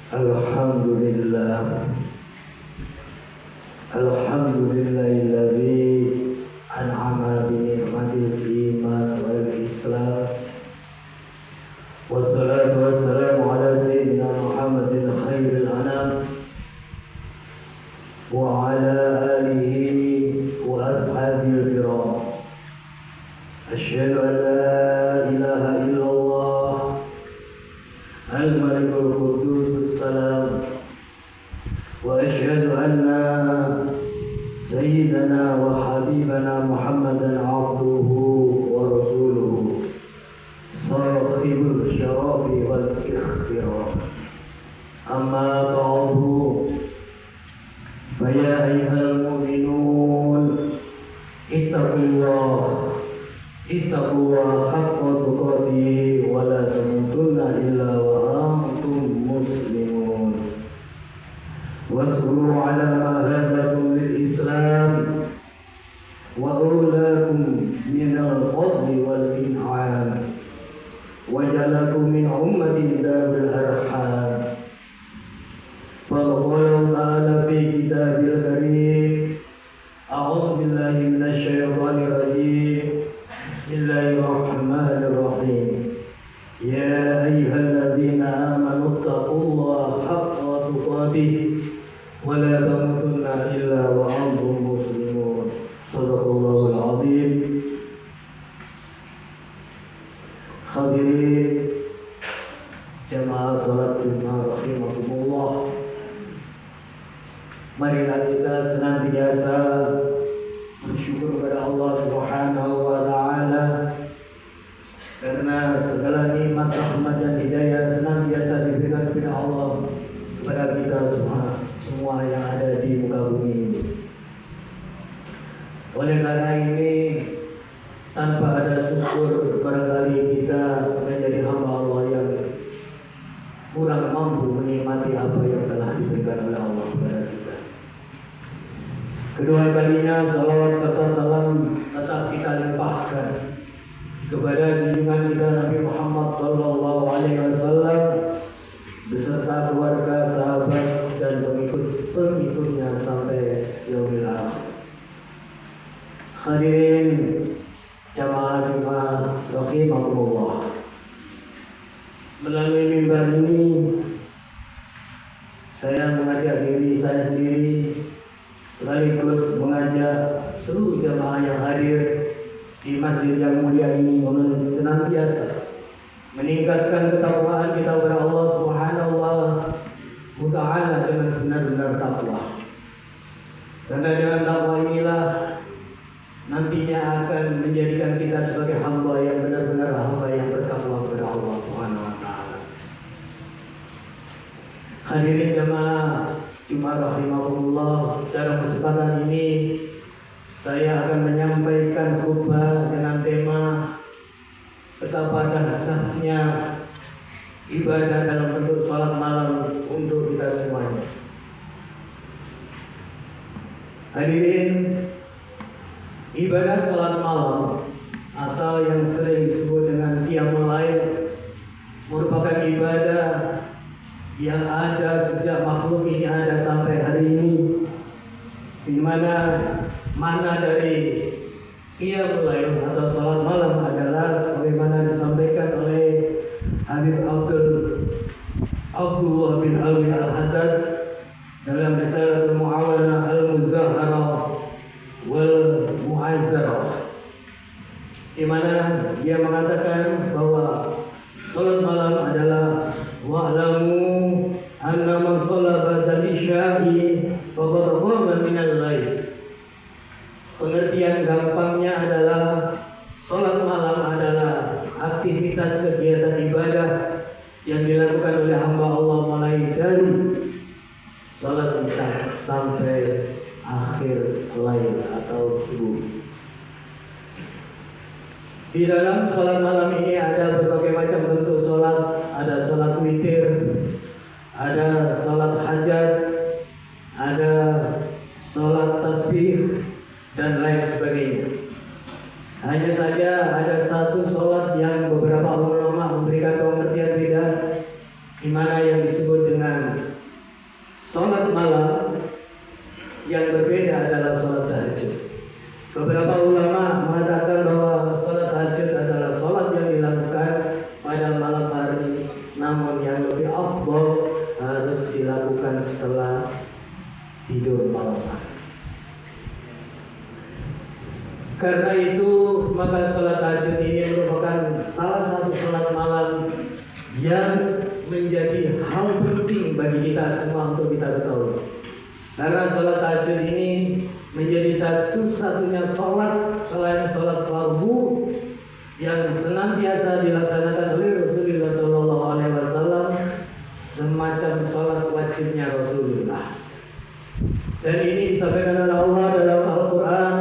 Alhamdulillah, alhamdulillahilladzi an'ama bi ni'matil iman wal islam. Wassalatu wassalamu ala sayyidina Muhammadin khairil anam wa ala alihi wa ashabil kiram. Asyhadu an la ilaha illallah al-malikul quddus salam wa asyhadu anna sayyidana wa habibana Muhammadan abduhu wa rasuluhu sahibul syarafi wal ikhtiram. Amma ba'du, fa ya ayyuhal mu'minun ittaqullah haqqa tuqatih wa la tamutunna illa wa antum muslimun. Wasburu ala ma hadakum lil islam wa ulakum min al-fadli wal in'am wa jalakum min ummatin dabil arham. Faqala ta'ala fi kitabil karim, a'udzu billahi minasy syaithanir rajim. Bismillahirrahmanirrahim. Ya ayyuhalladzina amanu taqullaha haqqa tuqatih wa la tamutunna illa wa antum muslimun. Shadaqallahul azim. Hadirin jamaah salat Jumat rahimakumullah, marilah kita senantiasa bersyukur kepada Allah Subhanahu wa taala karena segala nikmat, rahmat dan hidayah senantiasa diberikan kepada Allah kepada kita semua yang ada di muka bumi ini. Oleh karena ini, tanpa ada syukur, barangkali kita menjadi hamba Allah yang kurang mampu menikmati apa yang telah diberikan oleh Allah kepada kita. Kedua kalinya salawat serta salam tetap kita limpahkan kepada junjungan kita Nabi Muhammad sallallahu alaihi wasallam beserta keluarga, sahabat dan pengikutnya sampai yaumil akhir. Hadirin jamaah Jumat rahimakumullah, melalui mimbar ini saya mengajak diri saya sendiri sekaligus mengajak seluruh jamaah yang hadir di masjid yang mulia ini untuk senantiasa meningkatkan ketakwaan kita kepada Allah Subhanahu wa taala dengan benar-benar takwa. Karena dengan takwa inilah nantinya akan menjadikan kita sebagai hamba yang benar-benar hamba yang bertakwa kepada Allah Subhanahu wa taala. Hadirin jamaah Jumat rahimakumullah, dalam kesempatan ini saya akan menyampaikan khutbah dengan tema betapa dahsyatnya ibadah dalam bentuk salat malam untuk kita semuanya. Hadirin, ibadah salat malam atau yang sering disebut dengan qiyamul lail merupakan ibadah yang ada sejak makhluk ini ada sampai hari ini, di mana dari qiyamul lail atau salat malam adalah sebagaimana disampaikan oleh Habib Abdullah bin Alwi Al-Haddad dalam Risalatul Mu'awana Al-Muzahara wal Mu'azzara, di mana dia mengatakan bahwa salat malam adalah wa'lamu anna man shalla ba'da isya'i faqad qama minal lail. Pengertian gampangnya adalah salat malam adalah aktivitas kegiatan ibadah yang dilakukan oleh hamba Allah mulai dari salat isya sampai akhir lail atau subuh. Di dalam salat malam ini ada berbagai macam bentuk salat. Ada salat witir, ada salat hajat, ada salat tasbih dan lain sebagainya. Hanya saja ada satu salat yang beberapa ulama memberikan pengertian beda, di mana yang disebut dengan sholat malam, yang berbeda adalah sholat tahajud. Beberapa ulama mengatakan bahwa sholat tahajud adalah sholat yang dilakukan pada malam hari, namun yang lebih afdal harus dilakukan setelah tidur malam hari. Karena itu maka sholat tahajud ini merupakan salah satu sholat malam yang menjadi hal penting bagi kita semua untuk kita ketahui. Karena sholat tahajud ini menjadi satu-satunya sholat selain sholat fardu yang senantiasa dilaksanakan oleh Rasulullah SAW, semacam sholat wajibnya Rasulullah. Dan ini disampaikan oleh Allah dalam Al-Quran.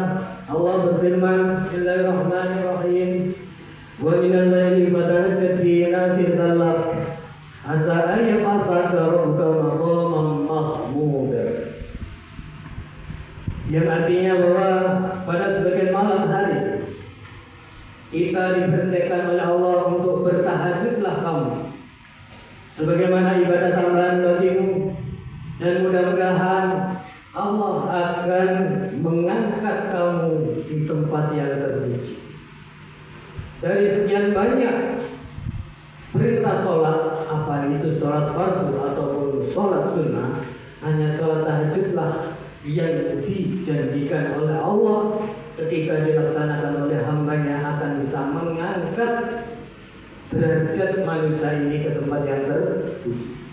Allah berfirman, Bismillahirrahmanirrahim, wa minal laili fatahajjad bihi nafilatan lak asa an yab'athaka rabbuka maqaman mahmuda. Yang artinya bahwa pada sebagian malam hari kita diperintahkan oleh Allah untuk bertahajudlah kamu sebagaimana ibadah tambahan bagimu, dan mudah-mudahan Allah akan mengangkat kamu di tempat yang terpuji. Dari sekian banyak perintah sholat, apa itu sholat fardu ataupun sholat sunnah, hanya sholat tahajudlah yang dijanjikan oleh Allah ketika dilaksanakan oleh hambanya akan bisa mengangkat derajat manusia ini ke tempat yang terpuji.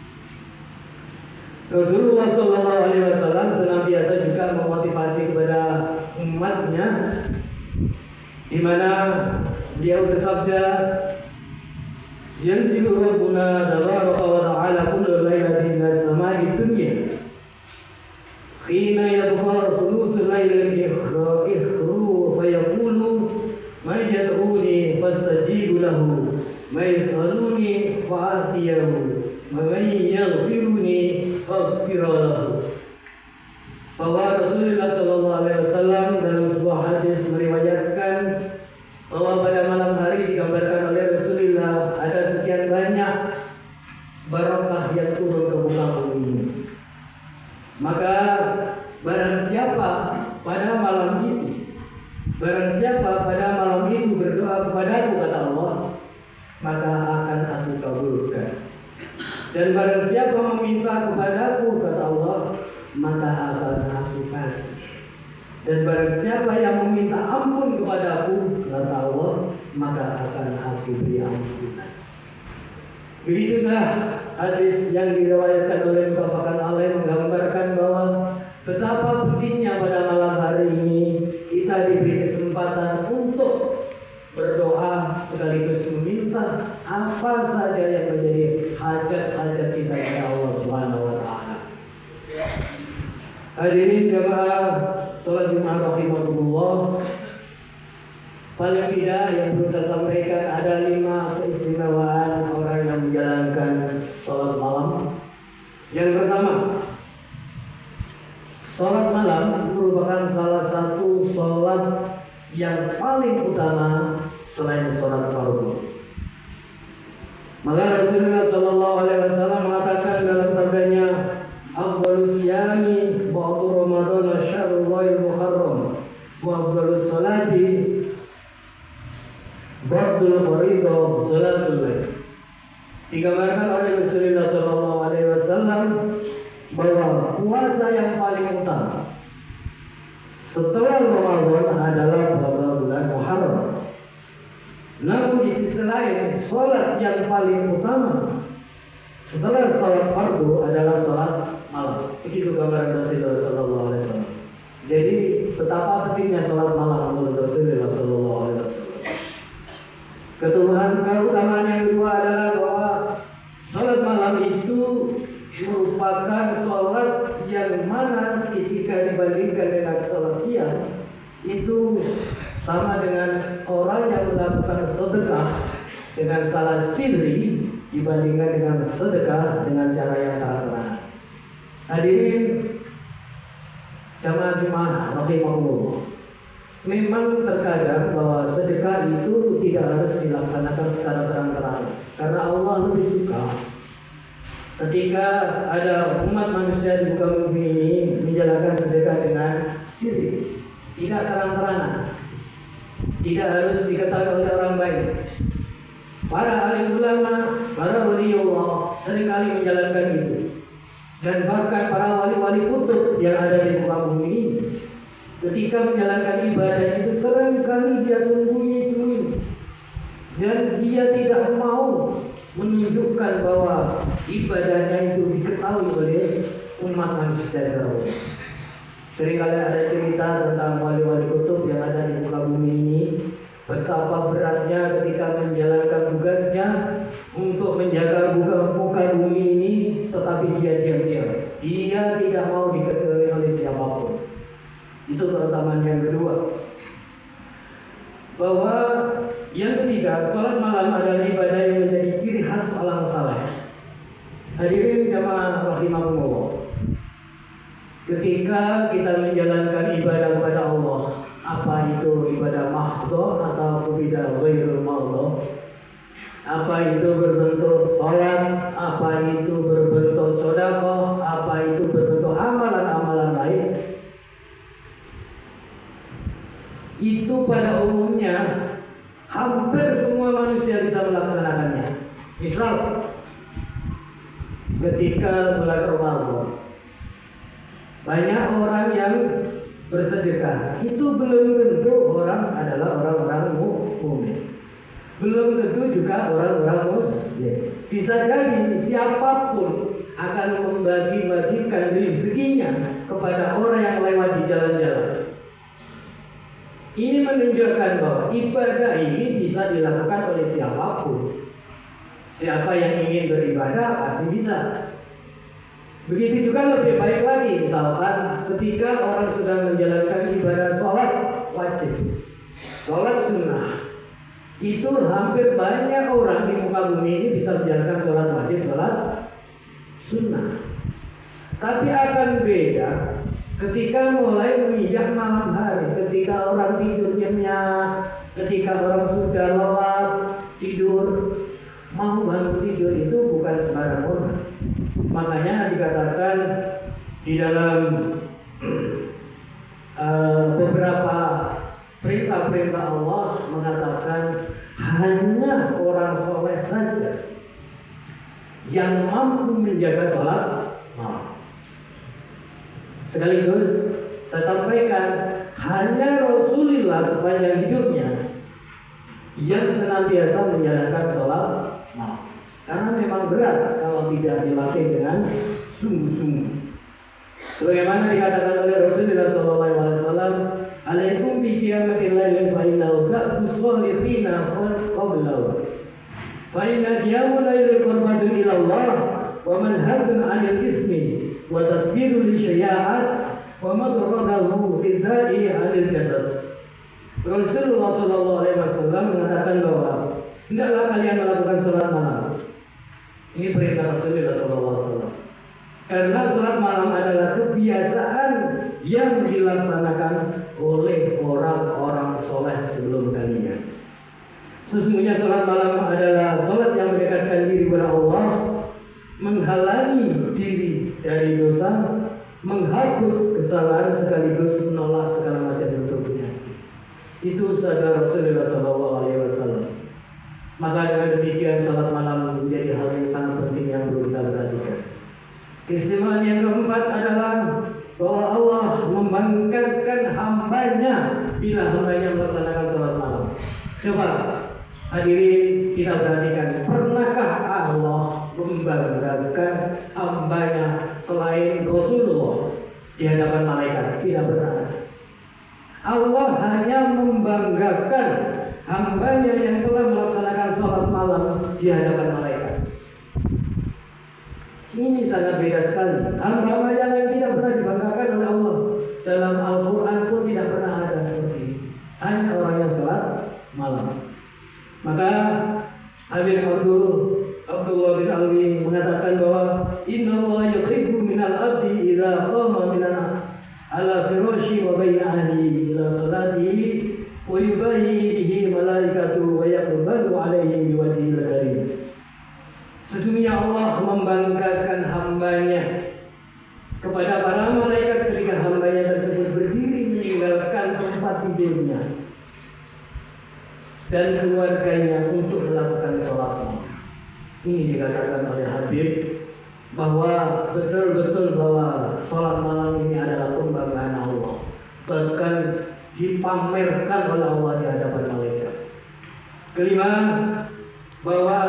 Rasulullah SAW senantiasa juga memotivasi kepada umatnya, di mana beliau bersabda, yanzilu rabbuna tabaraka wa ta'ala kullu lailatin ila samai dunya khina yabqa thuluthul lail ikhru fa yaqulu ma yad'uni fastajibu lahu ma yas'aluni fa atiyahu wa man yaghfiruni faghfirlahu. Bahwa Rasulullah SAW dalam sebuah hadis meriwayatkan bahwa pada malam hari digambarkan oleh Rasulullah ada sekian banyak barakah yang turun ke muka bumi ini. Maka barang siapa pada malam itu berdoa kepadaku, kata Allah, maka akan aku kabulkan. Dan barang siapa meminta kepadaku, kata Allah, maka akan aku kasih. Dan barang siapa yang meminta ampun kepadaku, kata Allah, maka akan aku beri ampunan. Begitulah hadis yang diriwayatkan oleh Muttafaqun alaih menggambarkan bahwa betapa pentingnya pada malam hari ini kita diberi kesempatan untuk berdoa sekaligus meminta apa saja yang menjadi hajat-hajat kita kepada Allah Subhanahu wa taala. Hadirin jemaah salat Jumat rahimakumullah, paling tidak yang perlu saya sampaikan ada 5 keistimewaan orang yang menjalankan salat malam. Yang pertama, salat malam merupakan salah satu salat yang paling utama selain salat fardu. Maka Rasulullah SAW mengatakan dalam sabdanya, afdhalus siyami ba'da Ramadan syahrul muharram wa afdhalus salati ba'dul fariidah salatul lail. Digambarkan oleh Rasulullah SAW bahwa puasa yang paling utama setelah Ramadan adalah puasa bulan Muharram. Namun di sisi lain, sholat yang paling utama setelah sholat fardu adalah sholat malam. Begitu gambaran Rasulullah SAW. Jadi betapa pentingnya sholat malam menurut Rasulullah SAW. Keutamaan yang kedua adalah bahwa sholat malam itu merupakan sholat yang mana ketika dibandingkan dengan sholat siang itu sama dengan orang yang melakukan sedekah dengan salah sirri dibandingkan dengan sedekah dengan cara yang terang. Hadirin jamaah Jumat rahimahullah, memang terkadang bahwa sedekah itu tidak harus dilaksanakan secara terang-terangan, karena Allah lebih suka ketika ada umat manusia di muka bumi ini menjalankan sedekah dengan siri, tidak terang-terangan, tidak harus diketahui oleh orang banyak. Para alim ulama, para waliullah seringkali menjalankan itu, dan bahkan para wali-wali kutub yang ada di muka bumi ini, ketika menjalankan ibadah itu seringkali dia sembunyi-sembunyi, dan dia tidak mau menunjukkan bahwa ibadahnya itu diketahui oleh umat manusia jauh. Seringkali ada cerita tentang wali-wali kutub yang ada di muka bumi ini, betapa beratnya ketika menjalankan tugasnya untuk menjaga muka bumi ini, tetapi dia diam-diam. Dia tidak mau diketahui oleh siapapun. Itu keutamaan yang kedua. Bahwa yang ketiga, sholat malam adalah ibadah yang menjadi ciri khas orang saleh. Hadirin jamaah rahimakumullah. Ketika kita menjalankan ibadah kepada Allah, apa itu ibadah mahdhah atau ibadah ghairul mahdhah, apa itu berbentuk sholat, apa itu berbentuk sedekah, apa itu berbentuk amalan-amalan lain, itu pada umumnya hampir semua manusia bisa melaksanakannya. Misal ketika bulan Ramadan, banyak orang yang bersedekah, itu belum tentu orang adalah orang-orang mukmin, belum tentu juga orang-orang muslim. Bisa jadi siapapun akan membagi-bagikan rezekinya kepada orang yang lewat di jalan-jalan. Ini menunjukkan bahwa ibadah ini bisa dilakukan oleh siapapun. Siapa yang ingin beribadah pasti bisa. Begitu juga lebih baik lagi, misalkan ketika orang sudah menjalankan ibadah sholat wajib, sholat sunnah, itu hampir banyak orang di muka bumi ini bisa menjalankan sholat wajib, sholat sunnah. Tapi akan beda ketika mulai menginjak malam hari, ketika orang tidur nyenyak, ketika orang sudah lelah tidur, mau bangun tidur itu bukan sembarang orang. Makanya dikatakan di dalam beberapa perintah-perintah Allah mengatakan hanya orang soleh saja yang mampu menjaga sholat malam. Sekaligus saya sampaikan, hanya Rasulullah sepanjang hidupnya yang senantiasa menjalankan sholat malam. Karena memang berat kalau tidak dilatih dengan sungguh-sungguh. Sebagaimana dikatakan oleh Rasulullah SAW, "Alaikum bi qiyamil lail fa innahu ka'bus shalihin qablahu. Fa inna qiyamul lail qurbatun ila Allah wa manhajun 'anil ismi wa tadfiru li syai'at wa madradahu bidai 'anil jasad." Rasulullah SAW mengatakan bahwa hendaklah kalian melakukan sholat malam. Ini perintah Rasulullah SAW. Karena sholat malam adalah kebiasaan yang dilaksanakan oleh orang-orang soleh sebelum kalian. Sesungguhnya sholat malam adalah sholat yang mendekatkan diri kepada Allah, menghalangi diri dari dosa, menghapus kesalahan sekaligus menolak segala macam bentuk penyakit. Itu sabda Rasulullah SAW. Maka dengan demikian sholat malam menjadi hal yang sangat penting yang perlu kita perhatikan. Keistimewaan yang keempat adalah bahwa Allah membanggakan hambanya bila hambanya melaksanakan sholat malam. Coba hadirin kita perhatikan, pernahkah Allah membanggakan hambanya selain Rasulullah di hadapan malaikat? Tidak pernah. Allah hanya membanggakan hambanya yang telah melaksanakan sholat malam di hadapan malaikat. Ini sangat beda sekali. Hamba yang tidak pernah dibanggakan oleh Allah dalam Al-Quran pun tidak pernah ada seperti ini. Hanya orang yang sholat malam. Maka Habib Abdullah bin Alwi mengatakan bahwa Inna Allah yuhibbu minal abdi idza qama minal ala firashi wa baina ahli ila salatihi wa yubahi bihi malaikatu wa yaqbalu alaihi biwajhil karim. Sesungguhnya Allah membanggakan hambanya kepada para malaikat ketika hambanya tersebut berdiri meninggalkan tempat tidurnya dan keluarganya untuk melakukan sholat. Ini dikatakan oleh Habib bahwa betul-betul bahwa sholat malam ini adalah kebanggaan Allah, bahkan dipamerkan oleh Allah di hadapan malaikat. Kelima, bahwa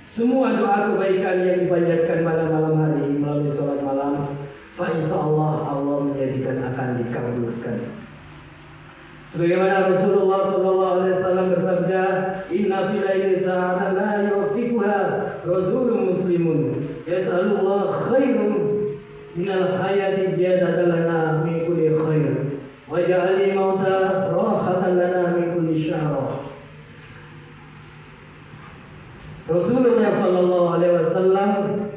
semua doa kebaikan yang dipanjatkan pada malam hari melalui sholat malam, insyaallah Allah menjadikan akan dikabulkan. Sebagaimana Rasulullah SAW bersabda, Inna fil laili sa'atan la yufiquha rajulun muslimun yas'alullah khairum minal hayati ziyadatan lana min kulli khair wa ja'ali mauta rahatan lana min kulli syarr. Rasulullah SAW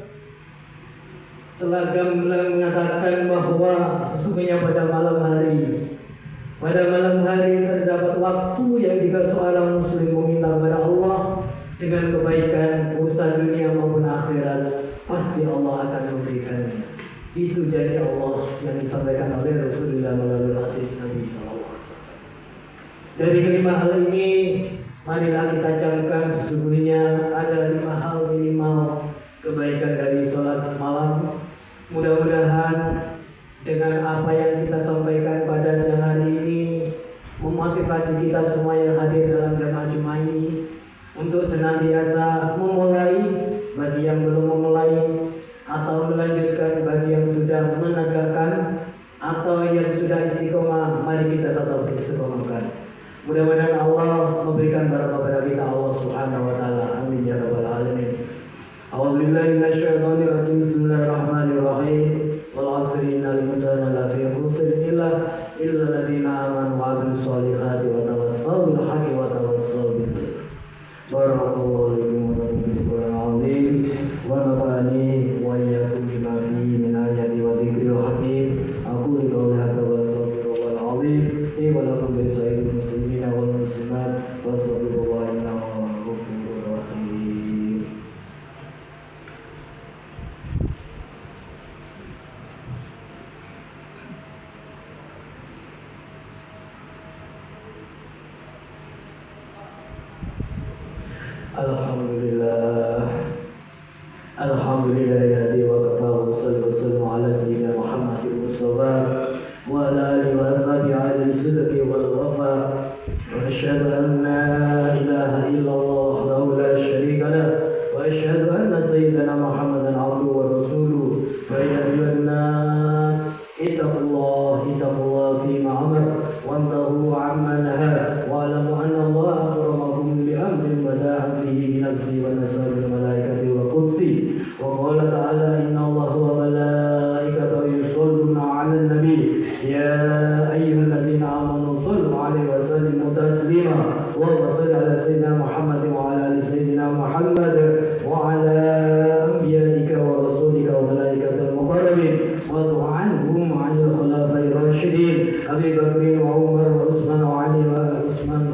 telah gamblang mengatakan bahwa sesungguhnya pada malam hari terdapat waktu yang jika seorang muslim meminta kepada Allah dengan kebaikan urusan dunia maupun akhirat, pasti Allah akan memberikannya. Itu janji Allah yang disampaikan oleh Rasulullah melalui hadis Nabi SAW. Dari kelima hal ini, marilah kita camkan sesungguhnya ada 5 hal minimal kebaikan dari sholat malam. Mudah-mudahan dengan apa yang kita sampaikan pada siang hari ini memotivasi kita semua yang hadir dalam jamaah Jumat ini untuk senantiasa memulai bagi yang belum memulai, atau melanjutkan bagi yang sudah menegakkan, atau yang sudah istiqomah, mari kita tetap istiqomahkan. Mudah-mudahan Allah memberikan barakah kepada kita, Allah Subhanahu wa taala. Amin ya rabbal alamin. A'udzubillahi minasyaitonir rajim. Bismillahirrahmanirrahim. Wal 'asri innal insana lafi khusr illa alladziina aamanu wa 'amilus shalihaati wa tawassaw bil haqqi wa tawassaw bis sabr. Barakallahu lakum wa lakum bil Qur'anil 'azim wa nafa'ani wa iyyakum bima fihi min ayati wa dzikril hakim. Aqulu qawli hadza wa astaghfirullahal 'azim li wa lakum bi sa'iril muslimina wal muslimat wa astaghfirullaha innahu ghafurur rahim. Alhamdulillahilladzi waqafa wa sallallahu ala sayyidina Muhammadin Mustafa wa ala alihi wa sahbihi ala sidqi wal wafa wa asyhadu an la ilaha illallah wahdahu la syarika lah wa asyhadu anna sayyidina Muhammadan abduhu wa rasuluh. Fa ya ayyuhan nas ittaqullaha fi ma amar wa antahu amma naha wa alamu anna Allah akramakum bi amrin bada'an fihi bi nafsi wa nasabil malaikati wa qudsi. وقال تعالى إن الله وملائكته يصلون على النبي يا أيها الذين آمنوا صلوا عليه وسلموا تسليما. اللهم صل على سيدنا محمد وعلى آل سيدنا محمد وعلى أنبيائك ورسولك وملائكة المقربين وارض عنهم عن الخلفاء الراشدين أبي بكر وعمر وعثمان وعلي وعثمان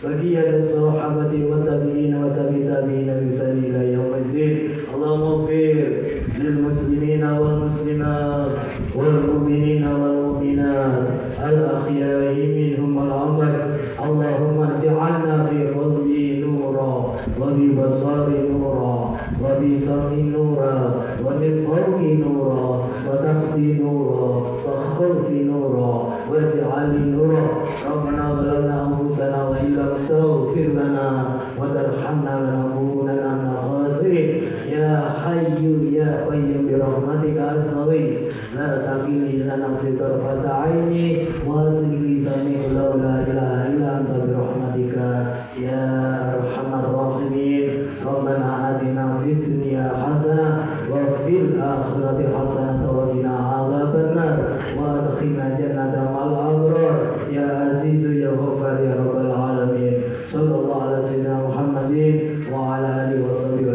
بقية الصحابة والتابعين وتابعين بإحسان إلى يوم الدين. اللهم اغفر للمسلمين والمسلمات والمؤمنين والمؤمنات الأحياء منهم والأموات. اللهم اجعلنا في قلبي نورا وببصر نورا وبسمع نورا ومن فوق نورا وتحت نورا وخلف نورا واجعل نورا. ربنا ظلمنا أنفسنا وإن لم تغفر لنا وترحمنا لنكونن من الخاسرين. يا حي يا قيوم برحمتك أستغيث لا تكلني إلى نفسي طرفة عيني واصل لساني لا إله إلا أنت برحمتك يا أرحم الراحمين. ربنا آتنا في الدنيا حسنة وفي الآخرة حسنة وقنا عذاب النار وأدخلنا جنة مع الأبرار يا عزيز يا غفار يا رب العالمين. صلى الله على سيدنا محمد وعلى آله وصحبه